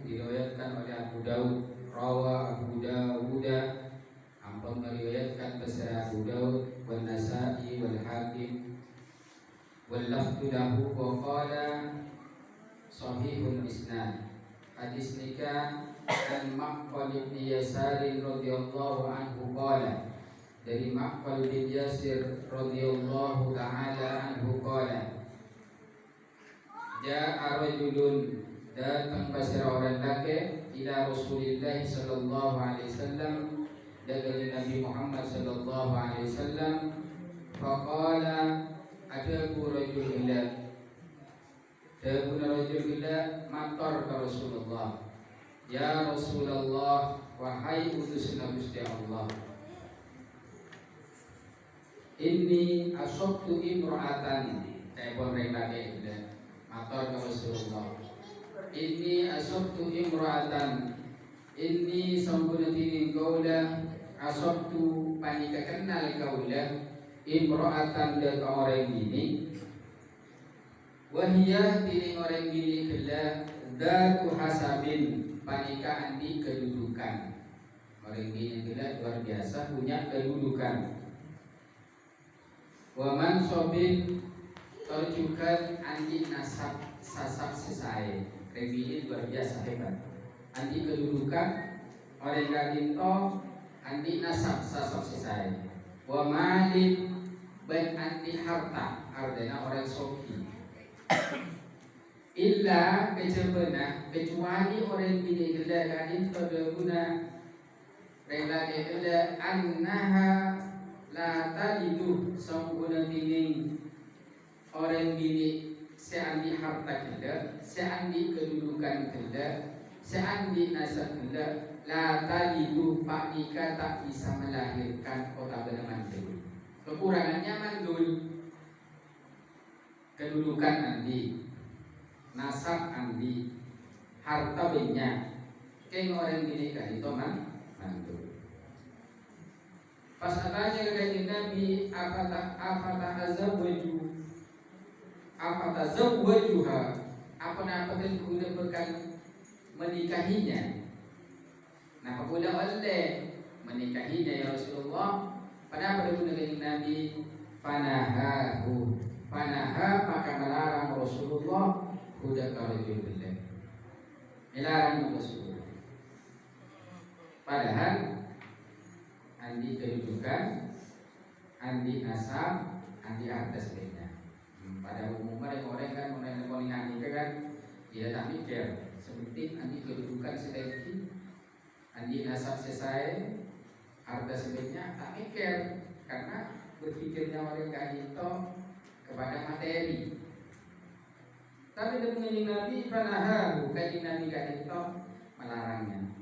diriwayatkan oleh Abu Daud. Rawa Abu Dawud, ampun meriwayatkan beserta Abu Daud wal Nasa'i wal Hakim wal lafdu lahu wa qala sahihul isnad. Hadis nikah dan Maqal bin Yasar radhiyallahu anhu qala, dari Maqal bin Yasir radhiyallahu ta'ala anhu qala, ja'a rajulun, datang pasir orang laki ila Rasulillah sallallahu alaihi wasallam, dari Nabi Muhammad sallallahu alaihi wasallam, faqala adaku rajul ila, matar ke Rasulullah, ya Rasulullah, wahai utusan Gusti Allah, inni asabtu imra'atan, kayak orang laki matar ke Rasulullah, inni asabtu imra'atan, inni sampunatini kaula, asabtu panika kenal kaula, imra'atan dan orang ini, wahiyah tining orang ini kela datu hasabin, panika andi kedudukan. Orang ini kela luar biasa punya kedudukan. Waman sobin terjukan andi nasab sasab sesai. Orang ini luar biasa hebat. Andi kedudukan orang gadinto, andi nasab sasab sesai. Wamalin baik andi harta, artinya orang soki. Illa kecuali orang ini gelaganin terguna rela gela annaha la talidu, sempurna tining orang ini seandi harta gela, seandi kedudukan gela, seandi nasab gela, la talidu pak nikah tak bisa melahirkan kota benar mandul. Kekurangannya mandul, kedudukan andi, nasab andi, harta banyak, keng orang dinikah itu mantu. Pas tanya kepada Nabi, apa tazawwajuha, apa yang kuda berkan menikahinya. Nah, apabila oleh menikahinya ya Rasulullah, pada apa dia Nabi, Panaha maka melarang Rasulullah huda karajul billah, melarang Rasulullah. Padahal andi kedudukan, andi nasab, andi harta sebagainya. Pada umumnya orang kan mengenai nikah kan dia tak mikir, seperti andi kedudukan sedikit, andi nasab selesai, harta sebagainya tak mikir, karena berpikirnya orang kan itu kepada materi. Tapi dengan Nabi panahahu, kaji Nabi itu melarangnya.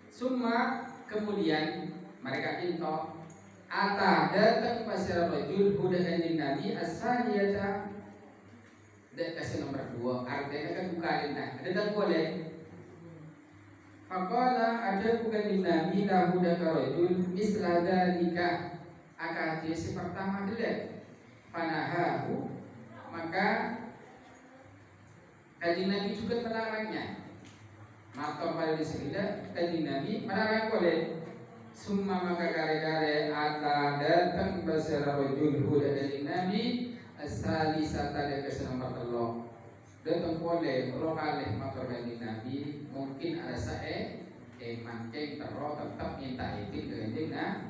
Summa kemudian mereka itu datang pasir rajul huda kanjeng Nabi as-saniyata, kasih nomor 2, artinya kan bukan datang boleh. Faqala ada bukan Nabi lahu dakarajul misla dzalika, akad si pertama dulu panahahu, maka kanjeng Nabi juga melarangnya. Maka pada disebutnya kanjeng Nabi melarang boleh. Summa maka kare-kare ata datang basara rajul huda dari Nabi as-salisata dari nomor 3, datang boleh rokaleh maka kanjeng Nabi mungkin ada mancing terus tetap minta izin ke kanjeng Nabi.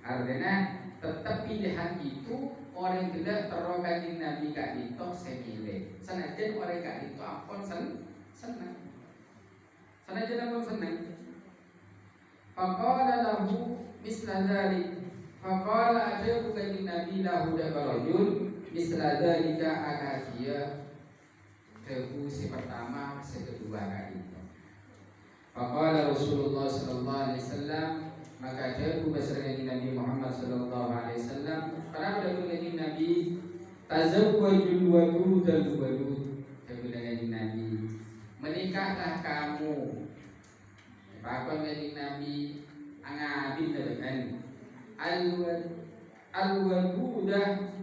Artinya tetap pilihan itu orang tidak terlalu kanjeng Nabi kak itu semile. Senajan orang kak itu ampun senang. Senajan ampun senang. Faqala lahu misla dzalik. Faqala ajabu kanjeng Nabi lahu dakarajul misla dzalika, akadia debu si pertama, si kedua kali. Faqala Rasulullah sallallahu alaihi wasallam, maka jauh beserta Nabi Muhammad sallallahu alaihi wasallam, pada dengan Nabi tazawwajul wadud dan wadud, dengan Nabi menikahlah kamu. Pakon dengan Nabi angabil dengan al-wadudah,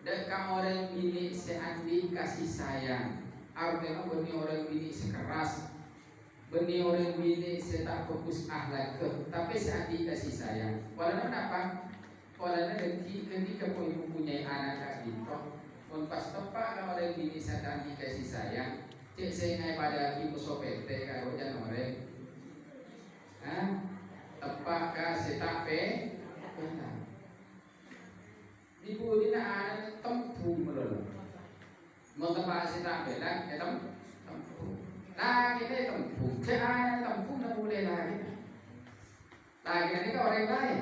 dek kamu orang ini seandi kasih sayang, artinya benih orang bini sekeras, benih orang bini saya tak fokus akhlak ke, tapi saya kasih sayang. Walau kenapa? Walau ketika pun mempunyai anak kat gitu, pun pas tepat kalau orang bini saya tak kasih sayang, cek saya ngai pada kipu sopete kalau jangan orang, tepat kah saya tak pe, ibu ini nak anak tempuh melulu, mau tempat saya tak pe lah, tempuh. Lagi ini tempuh, anak tempuh tak boleh lagi. Lagi nanti ke orang lain.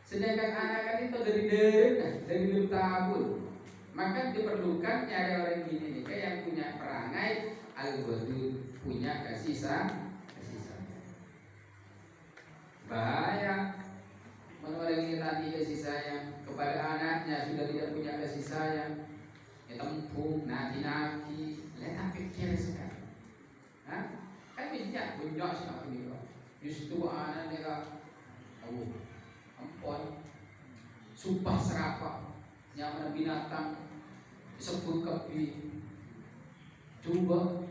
Sedangkan anak itu dari tahun, maka diperlukan ada orang gini nih yang punya perangai al-wadud, punya kasih sayang. Bahaya orang ini tadi kasih sayang kepada anaknya sudah tidak punya kasih sayang, ya tempuh, naki-naki, lihat pikir sekali. Kan banyak sekarang ini kok. Justru anak dia ampun, sumpah serapah, yang mana binatang disebut kepi. Coba,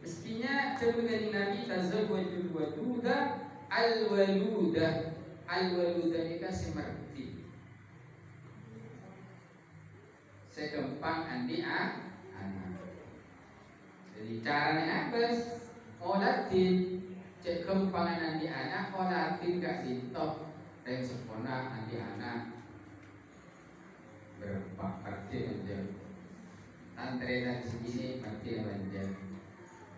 mestinya kemudian Nabi tazawwajul waduda al-waluda. Al-waluda ini kan semerti. Sekempang andi anak. Jadi caranya apa? Olatin, cek kempangan andi anak, olatin gak dintok, dan sempurna andi anak. Berapa arti menjadi? Antrenan segini arti menjadi.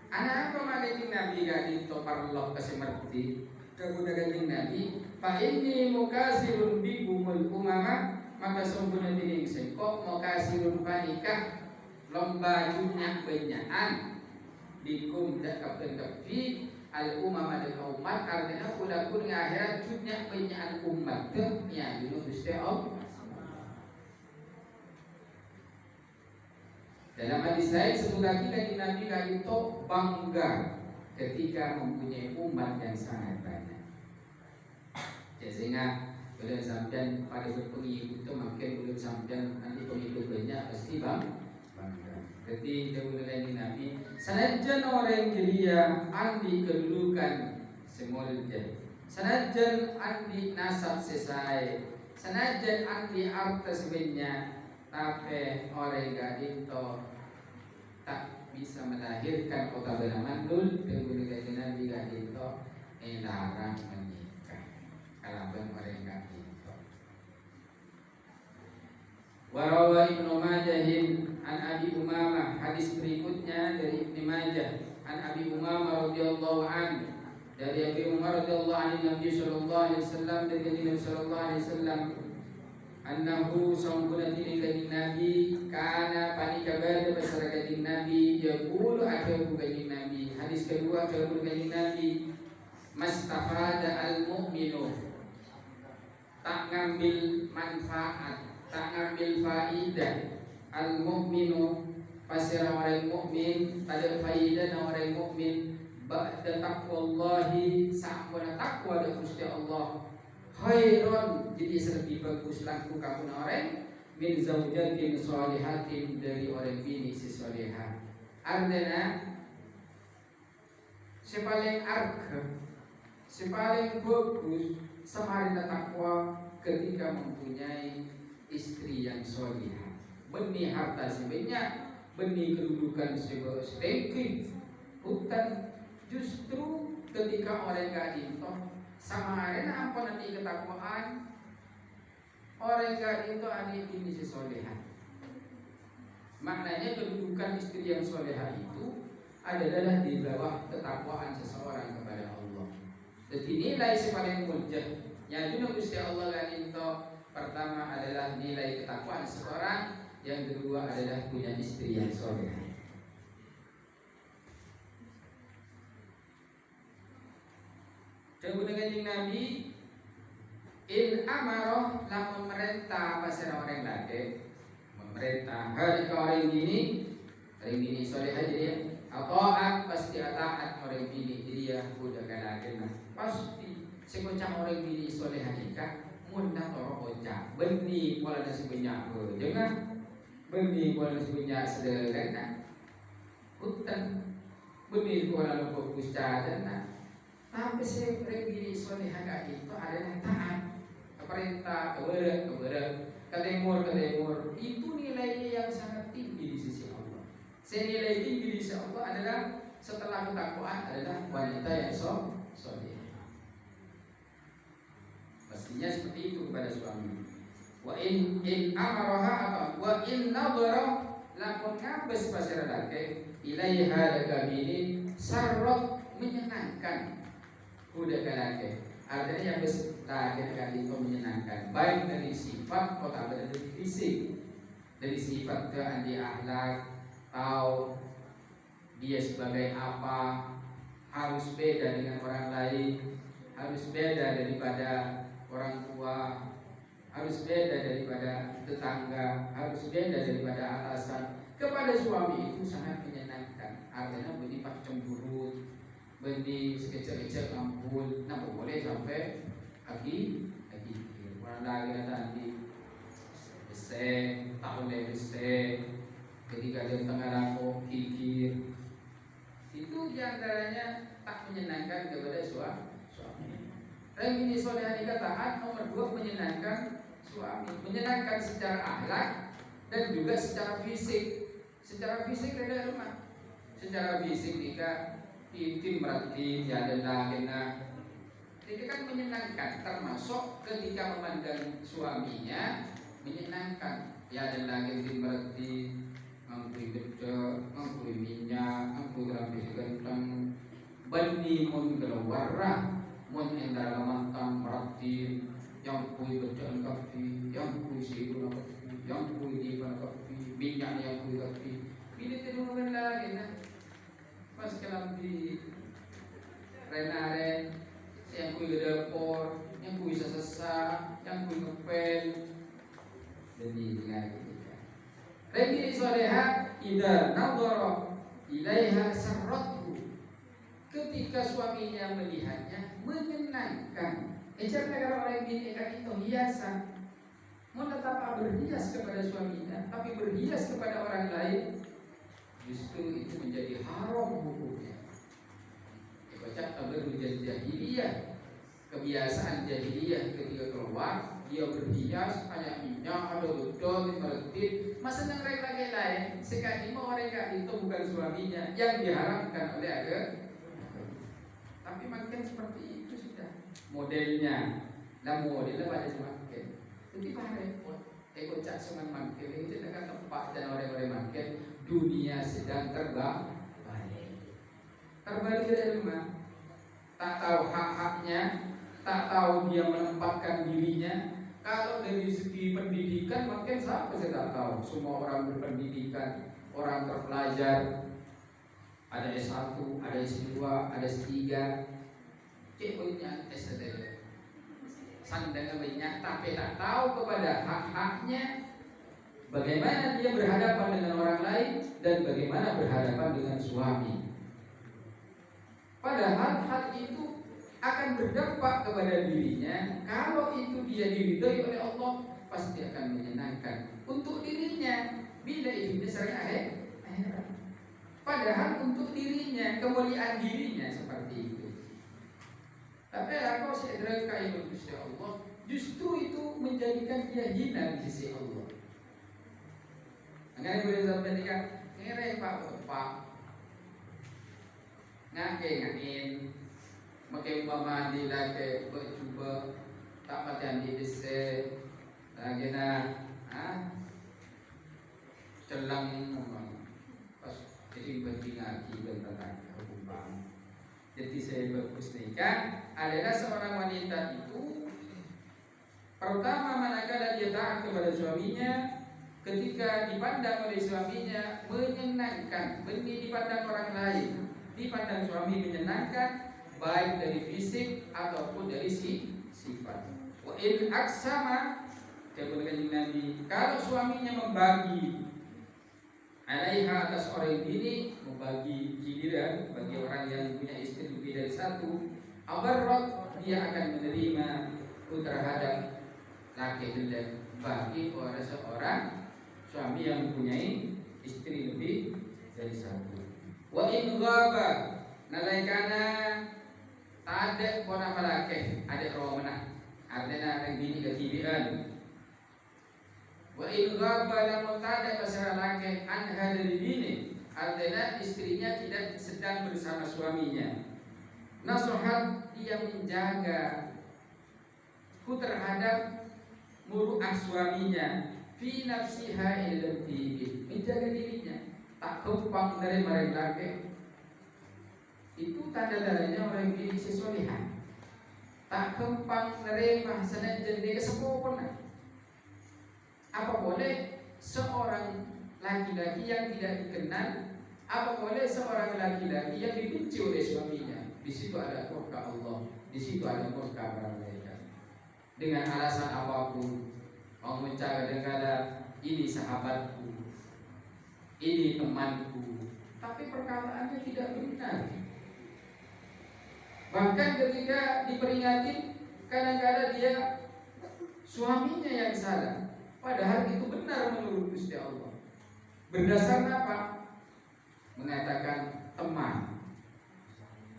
Anak apa malaikat Nabi gak dintok parloh kesemerti? Kemudian Nabi, fa inni mukasirun bikumul umama, maka sempurna tining sengkok mukasirun panikah lomba junyak benyaan. Bikum dak kapten kapi al umam ada umat artinya udah pun akhirat cutnya penyaan umat tu ya dulu Gusti Allah. Dalam hadis lain sebut lagi dari Nabi itu bangga ketika mempunyai umat yang sangat banyak. Sehingga boleh sampai pada pengikut itu makin boleh sampai nanti pengikut banyak pasti bangga. Jadi dahulu lagi Nabi sanajan orang jeria andi kedudukan semolja, sanajan andi nasab sesai, sanajan andi harta sebenarnya, tapi orang gadito tak bisa melahirkan kota beramandul. Dahulu lagi Nabi gadito larang menikah kalau orang gadito. Warawa Ibnu Majahin an Abi Umamah, hadis berikutnya dari Ibnu Majah an Abi Umamah radhiyallahu anhu, dari Abi Umar radhiyallahu anhu Nabi sallallahu alaihi wasallam, dari Nabi sallallahu alaihi wasallam annahu sambuna dini Nabi kana panika bada besar kanjeng Nabi yaqulu atau kanjeng Nabi. Hadis kedua atau kanjeng Nabi mastafada al-mu'minu, tak ngambil manfaat, tak ngambil faidah al-mu'minu pasir orang mukmin, ada faidah orang mukmin ba'da taqwallahi, sampuna takwa dari Gusti Allah, khairon jadi lebih bagus laku kamu orang min zaujatin sholihatin, dari orang bini si solihah. Artinya sepaling arga, sepaling bagus semarin takwa ketika mempunyai istri yang solihah. Benih harta sebanyak, benih kedudukan sedikit, bukan justru ketika orang gadito sama ada apa nanti ketakwaan orang gadito ani ini sesolehan. Maknanya kedudukan istri yang solehah itu adalah di bawah ketakwaan seseorang kepada Allah. Jadi nilai paling mulia yang juga Gusti Allah gadito, pertama adalah nilai ketakwaan seseorang. Yang kedua adalah punya istri yang soleh. Kemudian Nabi in amaroh lamun merintah pasir orang lagi, memerintah hari ke orang gini soleh aja dia. Ataat pasti ataat orang gini dia udah lagi nah pasti sekocak orang gini soleh aja mudah toro kocak benih pola nasi banyak jangan benih pola nasi banyak sederhana hutan benih Kuala Lumpur Pusat tapi sebenarnya gini solehah itu adalah taat perintah keberat ke timur itu nilainya yang sangat tinggi di sisi Allah. Senilai tinggi di sisi Allah adalah setelah ketakwaan adalah wanita yang soleh. Pastinya seperti itu kepada suami. Wa in amaraha apa wa in nadara lamun ngabes pasir laki ilaiha lakabini sarrat menyenangkan udah laki. Artinya yang laki itu menyenangkan baik dari sifat atau dari fisik. Dari sifat ke andi akhlak atau dia sebagai apa harus beda dengan orang lain, harus beda daripada orang tua, harus beda daripada tetangga, harus beda daripada atasan. Kepada suami itu sangat menyenangkan. Artinya bersifat cemburut, benih sekecil-kecil ampun, nah boleh sampai lagi orang lagi nanti besek, tak boleh besek. Ketika dia tengah laku kikir, itu diantaranya tak menyenangkan kepada suami. Yang ini soleh dikatakan nomor 2 menyenangkan suami, menyenangkan secara akhlak dan juga secara fisik. Secara fisik ada rumah. Secara fisik jika itu berarti adalah kena. Jadi kan menyenangkan, termasuk ketika memandang suaminya menyenangkan. Ya adalah itu berarti mangkui gede, mangkui minyak, mangkui rapi ganteng, bani mun keluarra, mun endara mantan berarti yang kui gede kafi, yang kui siru kafi, yang kui di kafi, minyak yang kui kafi. Bila tidak lagi nah. Pas kelam di renaren, yang kui gedepor, yang kui sesesa, yang kui ngepel, jadi lagi. Lagi soleha ida nadhara ilaiha sarrathu. Ketika suaminya melihatnya menyenangkan. Jangan kalau orang ini kan itu hiasan. Mau tetap berhias kepada suaminya, tapi berhias kepada orang lain, justru itu menjadi haram hukumnya. Baca kabar menjadi jahiliyah, kebiasaan jahiliyah ketika keluar dia berhias, hanya minyak, ada gedor, meretit, masa yang laki-laki lain sekali mau mereka itu bukan suaminya yang diharamkan oleh agama. Tapi makin seperti itu sudah modelnya, dan modelnya pada semakin. Jadi repot. Cak seman makin itu dengan tempat dan orang-orang makin dunia sedang terbalik. Terbalik dari rumah. Tak tahu hak-haknya, tak tahu dia menempatkan dirinya. Kalau dari segi pendidikan makin siapa saya tak tahu. Semua orang berpendidikan, orang terpelajar, ada S1, ada S2, ada S3. Cek punya S3. Sandangan banyak, tapi tak tahu kepada hak-haknya. Bagaimana dia berhadapan dengan orang lain dan bagaimana berhadapan dengan suami. Padahal hal itu akan berdampak kepada dirinya. Kalau itu dia diridhoi oleh Allah, pasti akan menyenangkan untuk dirinya. Bila itu misalnya akhirat. Padahal untuk dirinya, kemuliaan dirinya seperti itu. Tapi kalau saya kaimun Gusti Allah, justru itu menjadikan dia hina di sisi Allah. Makanya boleh sampaikan, ngere Pak, ngain, makai umpama di lagi bercuba, tak macam di desa, lagi celang, pas jadi penting lagi tentang hukum. Jadi saya berkusnikan adalah seorang wanita itu pertama manakala dia taat kepada suaminya, ketika dipandang oleh suaminya menyenangkan, benih dipandang orang lain, dipandang suami menyenangkan baik dari fisik ataupun dari sifat. Wa in aksama, kemudian Nabi, kalau suaminya membagi alaiha atas orang ini, membagi giliran bagi orang yang punya istri lebih dari satu, abarrat, dia akan menerima terhadap laki dan bagi seorang suami yang mempunyai istri lebih dari satu. Wa in ghaba nalaikana ada kona malake ada romana artinya nang bini ketibian. Wa in ghaba lamun tada pasara lake anha dari bini artinya istrinya tidak sedang bersama suaminya. Nasuhat dia menjaga terhadap muruah suaminya fi nafsiha ilati menjaga dirinya tak kempang dari mereka itu tanda-tandanya orang yang solihah tak kempang dari mahasana jadi kesempurna. Apa boleh seorang laki-laki yang tidak dikenal, apa boleh seorang laki-laki yang dibenci oleh suaminya? Di situ ada murka Allah, di situ ada murka para malaikat. Dengan alasan apapun, mau mencari dengan ini sahabatku, ini temanku, tapi perkataannya tidak benar. Bahkan ketika diperingatin, kadang-kadang dia suaminya yang salah, padahal itu benar menurut Gusti Allah. Berdasarkan apa? Mengatakan teman.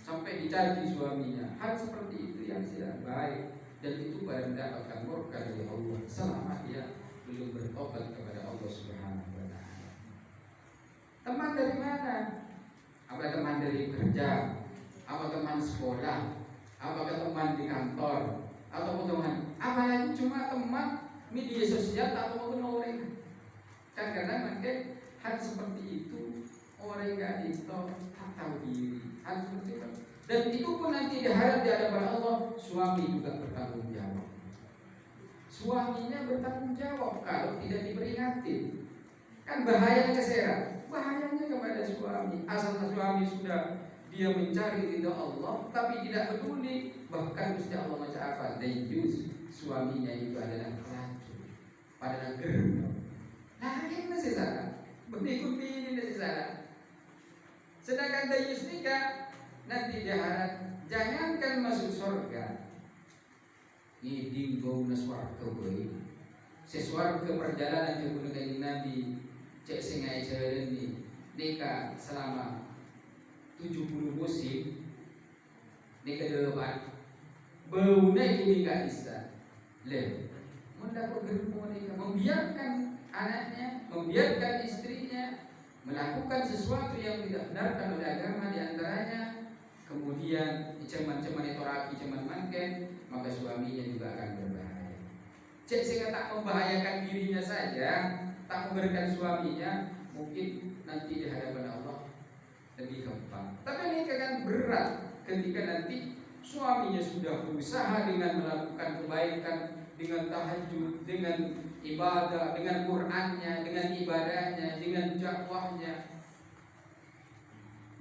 Sampai dicaci suaminya. Hal seperti itu yang tidak baik dan itu baru mendapatkan murka dari Allah selama dia belum bertobat kepada Allah Subhanahu wa taala. Teman dari mana? Apa teman dari kerja? Apa teman sekolah? Apakah teman di kantor? Atau teman apalagi cuma teman media sosial atau orang? Kan kadang mungkin hal seperti itu orang gak tak tahu diri. Hal seperti itu. Dan itu pun nanti diharap di hadapan Allah, suami juga bertanggung jawab. Suaminya bertanggung jawab kalau tidak diperingatin. Kan bahayanya kesera, bahayanya kepada suami. Asal suami sudah dia mencari ridha Allah, tapi tidak peduli. Bahkan Gusti Allah macam apa? Dayus, suaminya itu adalah racun, pada gerno. Nah ini masih salah, berikut ini masih salah. Sedangkan dayus nikah nanti diharap jangankan masuk surga, ini dinggo naswarga boy. Sesuatu perjalanan ke gunung Nabi cek sengai cewek ini nikah selama 70 musim nikah depan baunya ini gak bisa leh mendapat germo nikah membiarkan anaknya, membiarkan istrinya melakukan sesuatu yang tidak benarkan oleh agama diantaranya. Kemudian ceman-ceman itu rapi, ceman manken, maka suaminya juga akan berbahaya. Cek sehingga tak membahayakan dirinya saja, tak memberikan suaminya, mungkin nanti di hadapan Allah lebih gampang. Tapi ini kan berat ketika nanti suaminya sudah berusaha dengan melakukan kebaikan, dengan tahajud, dengan ibadah, dengan Qur'annya, dengan ibadahnya, dengan dakwahnya,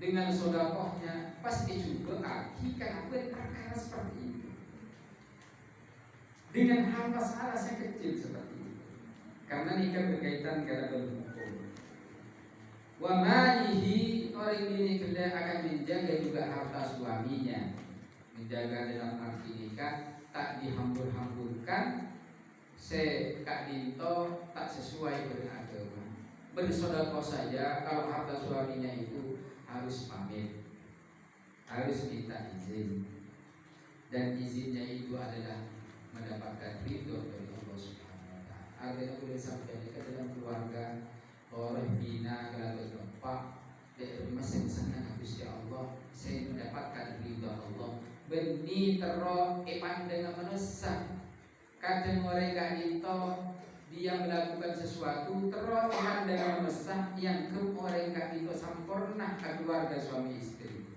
dengan sedekahnya, pasti juga akan perkara seperti itu. Dengan hal masalah yang kecil seperti itu. Karena nikah berkaitan dengan hukum. Wa malihi, orang ini kena akan menjaga juga harta suaminya. Menjaga dalam arti nikah tak dihambur-hamburkan, kak dinto tak sesuai dengan agama. Bersedekah saja kalau harta suaminya itu harus pamit, harus minta izin, dan izinnya itu adalah mendapatkan ridho dari Allah Subhanahu wa taala. Artinya boleh sampai ke dalam keluarga orang bina kalau bapak dari masing-masing Gusti Allah saya mendapatkan ridho Allah. Beni tero iman dengan manusia. Kadang orang gak dinto dia melakukan sesuatu terus dengan mesah yang ke orang gak itu sempurna ke keluarga suami istri,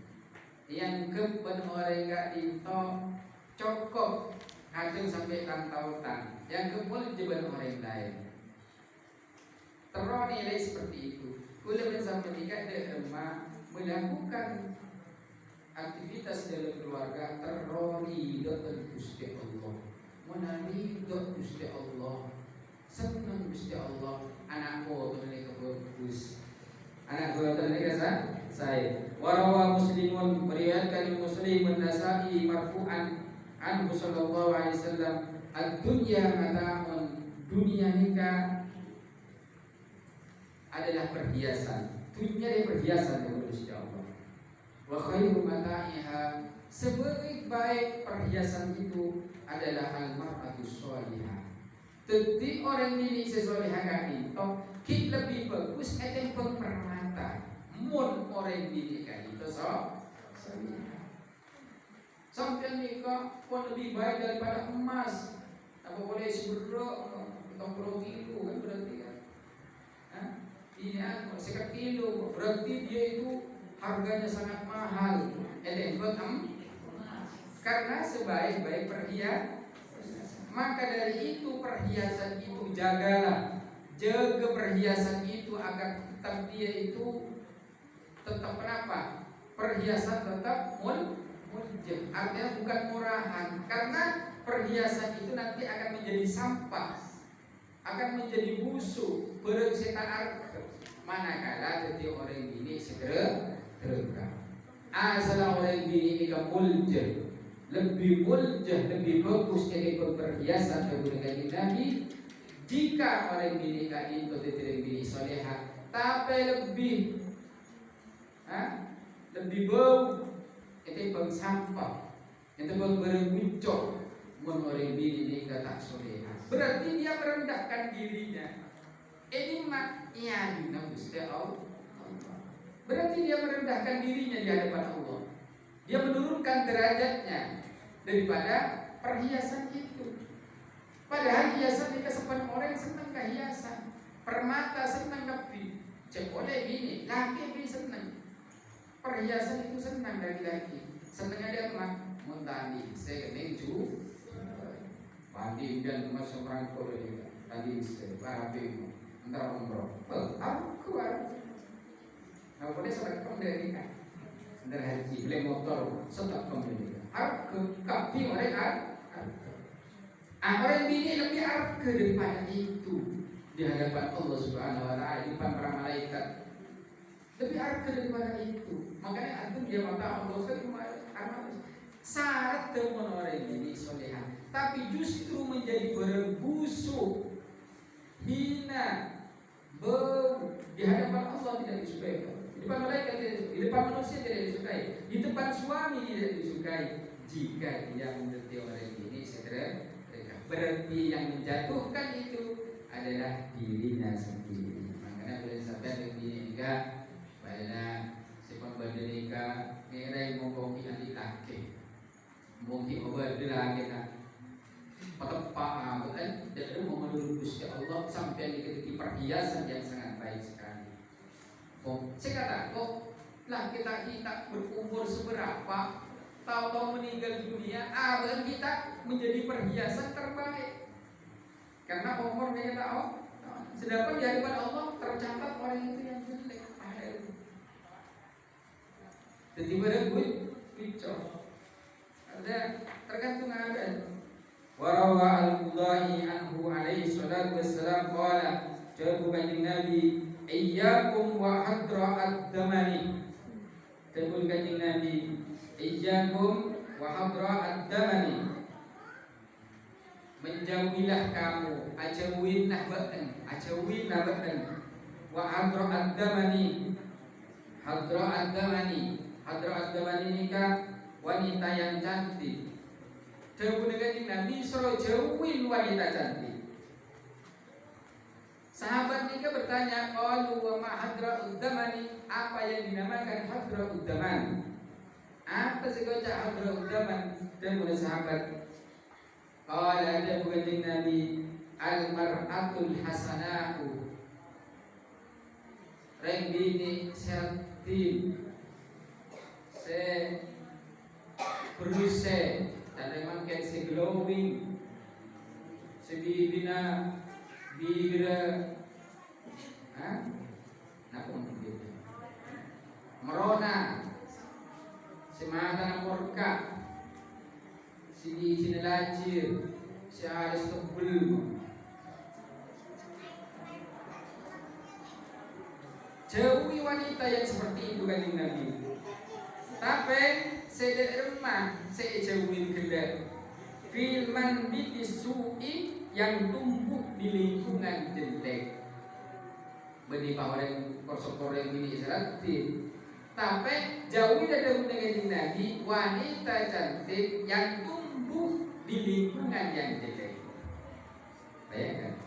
yang ke orang gak itu cokok kadang sampai rantauan, yang ke jeban orang lain terus nilai seperti itu. Kuliah sampai nikah dia melakukan aktivitas dalam keluarga terus ridho Gusti Allah, menaridho Gusti Allah, senang Gusti Allah. Anakku ternyata bagus, anakku ternyata saya. Warawa Muslimun, meriwayatkan Muslim An-Nasa'i marfu'an anhu sallallahu alaihi wasallam, ad-dunya mata'un, dunia nikah adalah perhiasan. Dunia adalah perhiasan dari Gusti Allah. Wa khairu mata'iha, sebaik-baik perhiasan itu adalah al-mar'atu sholihah. Jadi orang ini sesolehah kali toh kit lebih bagus eten permata. Mun orang ini kali itu solehah. Sampai nikah pun lebih baik daripada emas. Apa boleh sebelum atau kilo kan berarti kan? Ini sekat kilo berarti dia itu harganya sangat mahal. Karena sebaik-baik perhiasan. Maka dari itu perhiasan itu jagalah, jaga perhiasan itu agar tetap dia itu tetap apa? Perhiasan tetap munjam. Artinya bukan murahan. Karena perhiasan itu nanti akan menjadi sampah, akan menjadi busuk, bersetan arke. Manakala jadi orang ini segera terangkat. Asal orang ini muljam, lebih muljah, lebih bagus dari perhiasan daripada Nabi. Jika orang ini itu tidak bini solehah, tapi lebih bau, itu bang sampah, itu bang berguncok. Mun orang bini tak solehah, berarti dia merendahkan dirinya. Ini maknya Gusti Allah. Berarti dia merendahkan dirinya di hadapan Allah. Dia menurunkan derajatnya daripada perhiasan itu. Padahal hiasan ini kesepan orang senang ke hiasan, permata senang ke cek oleh gini, laki bini senang. Perhiasan itu senang laki-laki. Senangnya dia mau tadi, saya kening cu, pandi dan masuk rangkul juga. Tadi saya parabi antara umroh. Aku nggak boleh sampai dari kan. Dari haji, beli motor, stop pembeli. Harga, kapi mereka. Orang bini lebih harga daripada itu di hadapan Allah Subhanahu Wa Taala, di depan para malaikat. Lebih harga daripada itu. Makanya antum dia mata Allah amal. Syarat temuan orang bini solehah, tapi justru menjadi berbusuk, hina, bau di hadapan Allah tidak disukai. Di depan malaikat tidak disukai, di depan manusia tidak disukai, di depan suami tidak disukai. Jika dia mengerti orang ini segera, berarti yang menjatuhkan itu adalah dirinya sendiri. Makanya boleh sampai begini enggak pada si pembeli nikah nilai mengkopi anti laki, mungkin obat lagi nak. Petepah, betul. Dan mau menurut Gusti Allah sampai di perhiasan yang sangat baik sekali. Saya kata, lah kita berumur seberapa, tahu-tahu meninggal dunia, dan kita menjadi perhiasan terbaik. Karena umur kita tahu, sedangkan di hadapan Allah tercatat orang itu yang jelek. Jadi pada gue picok. Ada tergantung ada. Warawa al-Qudai anhu alaihi salatu wassalam qala, jawab kanjeng Nabi, iyyakum wa hadra ad-damani. Jawab kanjeng Nabi, iyyakum wa hadra ad-damani. Menjauhilah kamu, ajawinlah batan wa hadra ad-damani. Hadra ad-damani nikah wanita yang cantik. Jauh dengan Nabi suruh jauhin wanita cantik. Sahabat nikah bertanya, qalu wa ma hadra'ud damani, apa yang dinamakan hadra'ud daman? Apa segoca hadra'ud daman? Dan mulai sahabat qala ada bukan Nabi, al mar'atul hasanatu, reng bini sertin se beruse dan memang kayak si glowing, si bibina bibira, merona, si mata murka, si nelajir, si alis tebel. Jauhi wanita yang seperti itu kanjeng Nabi. Tapi saya remah, saya jauhin gelap. Filman bitisu'i, yang tumbuh di lingkungan jelek. Beni orang kosok orang ini Israel. Tapi jauhi dari kanjeng Nabi wanita cantik yang tumbuh di lingkungan yang jelek. Bayangkan,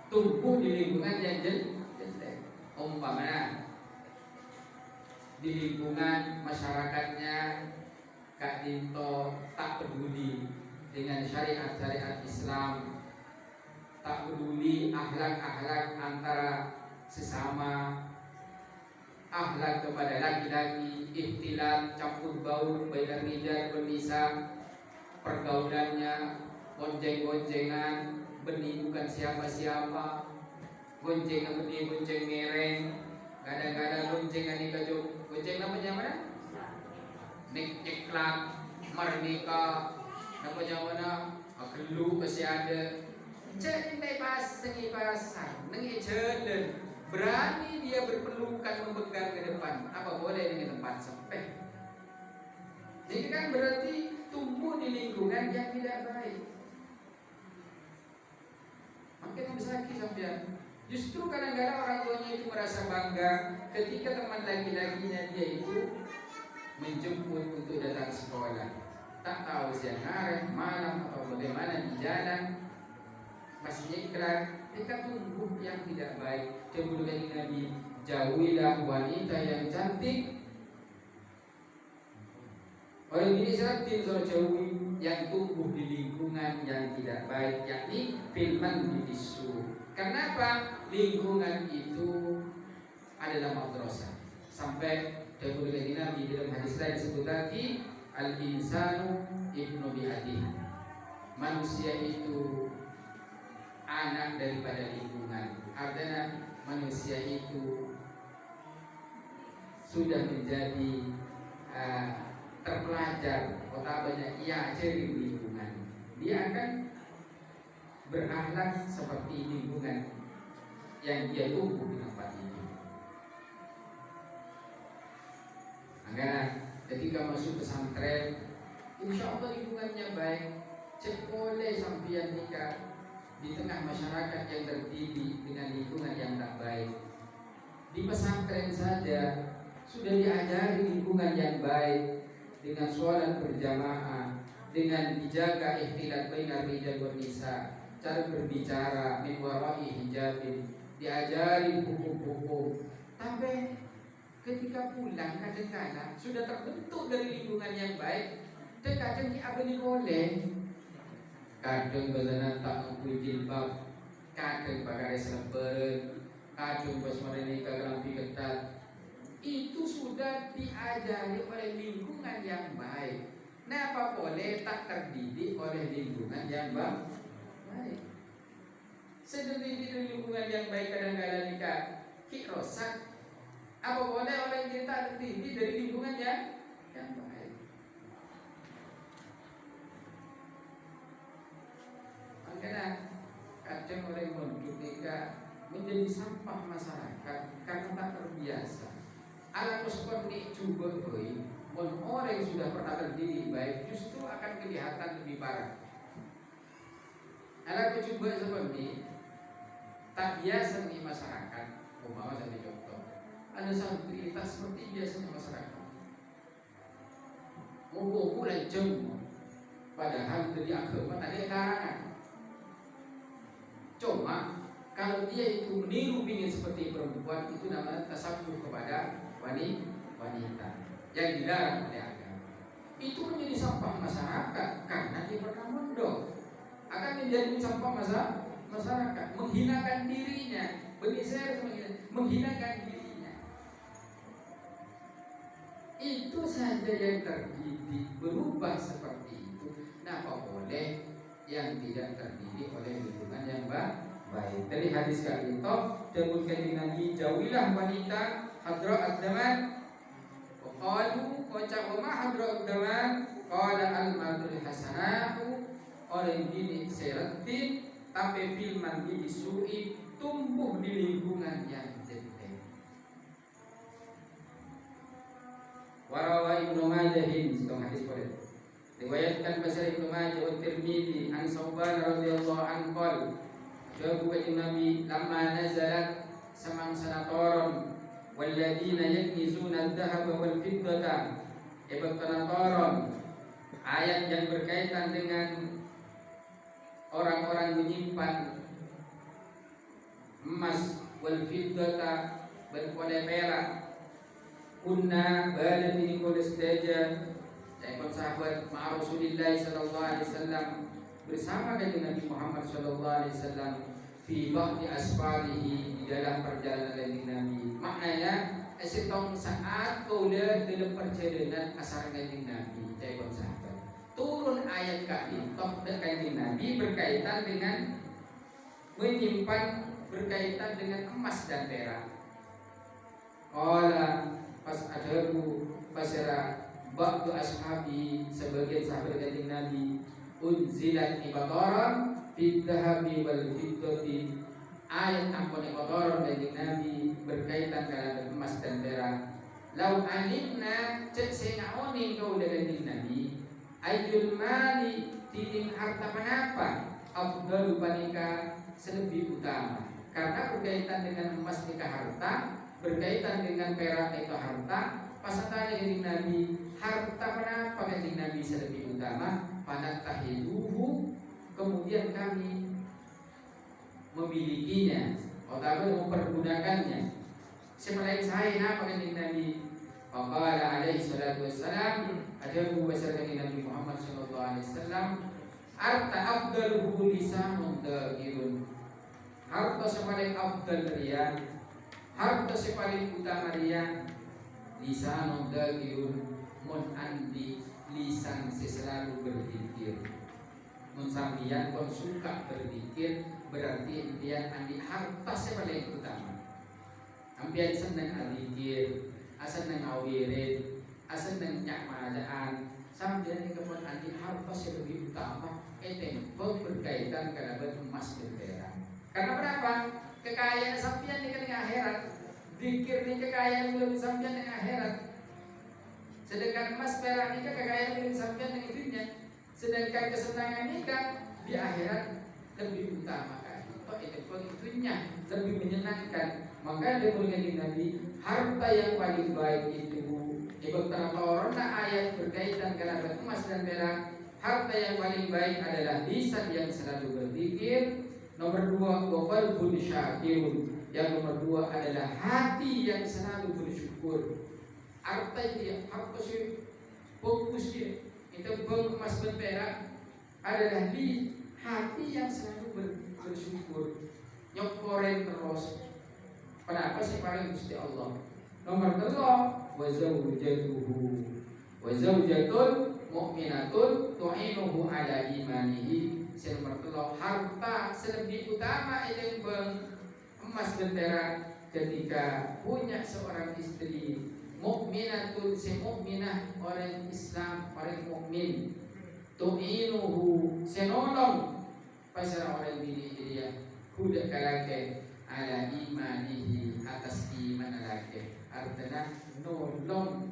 tumbuh di lingkungan yang jelek. Umpamanya di lingkungan masyarakatnya Kak Dinto tak peduli dengan syariat-syariat Islam, tak peduli akhlak-akhlak antara sesama, akhlak kepada laki-laki, ikhtilat, campur baur baina rijal wan nisa, pergaulannya gonceng-goncengan, benih bukan siapa-siapa, goncengan benih gonceng mereng, kadang-kadang goncengan nikah gonceng namanya mana? Nek ceklat, merdeka, namanya mana? Kelu masih ada. Cek ini pas, sengi pasan, nengi jalan. Berani dia berpelukan memegang ke depan. Apa boleh dengan tempat sempit? Jadi kan berarti tumbuh di lingkungan yang tidak baik. Makin besar sampean. Justru kadang-kadang orang tuanya itu merasa bangga ketika teman laki-lakinya dia itu menjemput untuk datang sekolah. Tak tahu siang hari, malam atau bagaimana di jalan, masih ikrar. Mereka tumbuh yang tidak baik. Kemudian Nabi, jauhilah wanita yang cantik. Orang ini cantik suruh jauhi yang tumbuh di lingkungan yang tidak baik, yakni filman bisu. Kenapa? Lingkungan itu adalah madrasah. Sampai kemudian Nabi dalam hadis lain disebut lagi al-insanu ibnu bi'adi. Manusia itu anak daripada lingkungan. Artinya manusia itu sudah menjadi terpelajar, banyak ia cari lingkungan. Dia akan berakhlak seperti lingkungan yang dia tumbuh di tempat itu. Agar ketika masuk pesantren, insya Allah lingkungannya baik. Cek boleh sampian nikah di tengah masyarakat yang terdidik dengan lingkungan yang tak baik. Di pesantren saja sudah diajari lingkungan yang baik, dengan sholat berjamaah, dengan dijaga ikhtilat bainar rijal wan nisa, cara berbicara min wara'i hijabin, diajari hukum-hukum. Tapi ketika pulang kadang-kadang sudah terbentuk dari lingkungan yang baik, kadang diabeni oleh, kadang bezanan tak mampu jilbab, kadang pakai selebaran, kadang pas mereka kelampi ketat. Itu sudah diajari oleh lingkungan yang baik. Kenapa boleh tak terdidik oleh lingkungan yang baik? Terdidik dari lingkungan yang baik kadang-kadang nikah rosak. Apa boleh orang yang tak terdidik dari lingkungan yang baik? Makanya kadang orang mondok nikah menjadi sampah masyarakat karena tak terbiasa. Alat muskon ini juga orang yang sudah pernah terdidik baik justru akan kelihatan lebih parah. Alat coba seperti tak biasa di masyarakat. Umpama saya contoh, ada santri tak seperti biasanya masyarakat. Ngomong lancem, padahal dari agama tak ada larangan. Cuma kalau dia itu meniru ingin seperti perempuan, itu namanya tasabuh kepada wanita yang dilarang oleh agama. Itu menjadi sampah masyarakat karena dia pernah mondok. Akan menjadi sampah masyarakat, menghinakan dirinya, menghinakan dirinya. Itu saja yang terdidik berubah seperti itu. Nah, apa boleh yang tidak terdidik oleh lingkungan yang baik? Dari hadis kali itu, debutkan Nabi, jauhilah wanita hadra ad-daman. Qalu qala wa ma hadra ad-daman? Qala al-madul hasanatu. Orang ini seratin tapi filman bisu'i, tumbuh di lingkungan yang jelek. Warawa Ibnu Majah sedang hadis boleh. Riwayatkan pasal Ibnu Majah wa Tirmidzi an Sauban radhiyallahu anhu qala, jawab kanjeng Nabi lamma nazalat samang sanatoron walladzina yaknizuna adh-dhahaba wal fiddata ibtanaron. Ayat yang berkaitan dengan orang-orang menyimpan emas wal fiddata berkode perak. Kunna bala bin Qudaistaja, ikut sahabat ma'a Rasulillah sallallahu alaihi wasallam, bersama dengan Nabi Muhammad sallallahu alaihi wasallam fi ba'di asfarihi, di dalam perjalanan dari Nabi. Maknanya setong saat kaula dalam perjalanan asar kanjeng Nabi, ikut sahabat. Turun ayat kali tok kanjeng Nabi berkaitan dengan menyimpan, berkaitan dengan emas dan perak. Qala pas adabu fasara ba'du ashabi, sebagian sahabat kanjeng Nabi, unzilat ibataran fid dhahabi wal fiddati, ayat ampun ibataran kanjeng Nabi berkaitan dengan emas dan perak. Lau alimna cek sengaoning kau dengan kanjeng Nabi, ayyul mali tining harta penapa afdalu panika selebih utama. Karena berkaitan dengan emas nikah harta, berkaitan dengan perak itu harta. Pas tanya kanjeng Nabi, harta kenapa kanjeng Nabi lebih utama? Pada tahiduhu, kemudian kami memilikinya atau mempergunakannya. Selain saya, apa kanjeng Nabi? Faqala alaihi salatu wassalam, ajabu wassalam Nabi Muhammad sallallahu alaihi wasallam, harta afdaluhu lisanun dagirun. Harta sepaling afdal dia, harta sepaling utama dia, lisanun dagirun, mun andi lisan selalu berzikir. Mun sambian kon suka berzikir, berarti dia andi harta sepaling utama. Ambian seneng berzikir, seneng awirid, seneng nyak majaan, sambian kepon andi harta lebih utama. Etempong berkaitan dengan emas dan perak. Karena berapa? Kekayaan sambian dengan akhirat. Zikir ni kekayaan belum sampai dengan akhirat. Sedangkan emas perak ni kekayaan belum sampai dengan dunia. Sedangkan kesenangan ni di akhirat lebih utama kan. Itu itunya lebih menyenangkan. Maka dia mengatakan Nabi, harta yang paling baik itu ikut orang ayat berkaitan dengan emas dan perak. Harta yang paling baik adalah lisan yang selalu berzikir. Nomor 2, qalbun syakirun. Yang nomor 2 adalah hati yang selalu bersyukur. Harta dia, harta sih fokus dia. Itu emas dan perak adalah di hati yang selalu bersyukur. Nyokoren terus. Kenapa sih paling Gusti Allah? Nomor 3, wa zawjatuhu. Wa zawjatun mu'minatun tu'inuhu ala imanihi. Nomor 3, harta selebih utama itu emas dan perak ketika punya seorang istri mukminatun, mukminah, orang Islam, orang mukmin, tu'inuhu, senolong pasal orang bini dia kuda kalake ala imanihi, atas iman laki. Artinya nolong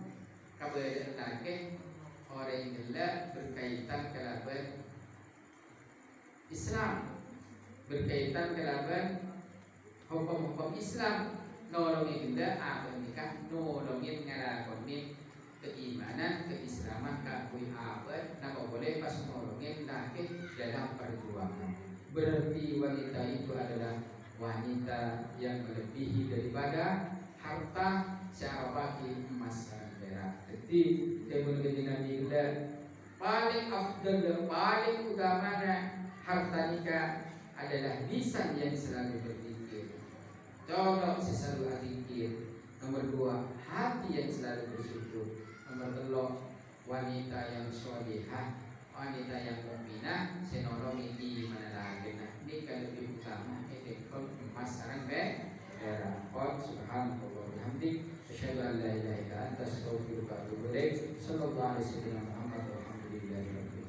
kepada laki orang gelap berkaitan kelaban Islam, berkaitan kelaban hukum-hukum Islam. Nolongin kita apa nikah, nolongin ngelakonin keimanan, keislaman, kakui apa, nak boleh pas nolongin laki dalam perjuangan. Berarti wanita itu adalah wanita yang melebihi daripada harta syarabaki emas dan perak. Jadi dia menjadi Nabi kita paling afdal, paling utamanya harta nikah adalah lisan yang selalu berzikir. Coba selalu berzikir. Nomor 2, hati yang selalu bersyukur. Nomor 3, wanita yang sholihah, wanita yang mukminah, senolongi iman lagi. Ini kalau lebih utama itu emas sarang perak. Subhanallah bihamdik, asyhadu an la ilaha illa anta, astaghfiruka wa atubu ilaik. Sallallahu alaihi wasallam. Alhamdulillah.